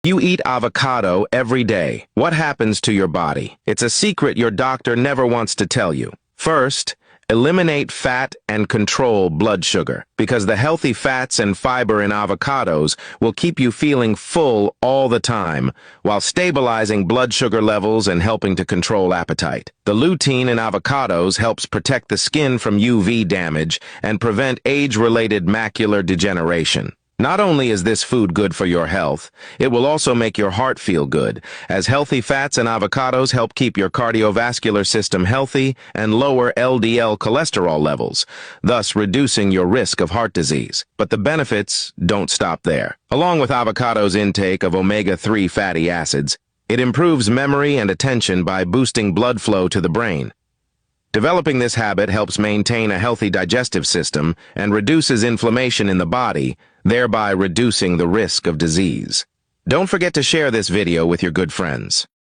You eat avocado every day. What happens to your body? It's a secret your doctor never wants to tell you. First, eliminate fat and control blood sugar, because the healthy fats and fiber in avocados will keep you feeling full all the time, while stabilizing blood sugar levels and helping to control appetite. The lutein in avocados helps protect the skin from UV damage and prevent age-related macular degeneration. Not only is this food good for your health, it will also make your heart feel good, as healthy fats and avocados help keep your cardiovascular system healthy and lower LDL cholesterol levels, thus reducing your risk of heart disease. But the benefits don't stop there. Along with avocados' intake of omega-3 fatty acids, it improves memory and attention by boosting blood flow to the brain. Developing this habit helps maintain a healthy digestive system and reduces inflammation in the body, thereby reducing the risk of disease. Don't forget to share this video with your good friends.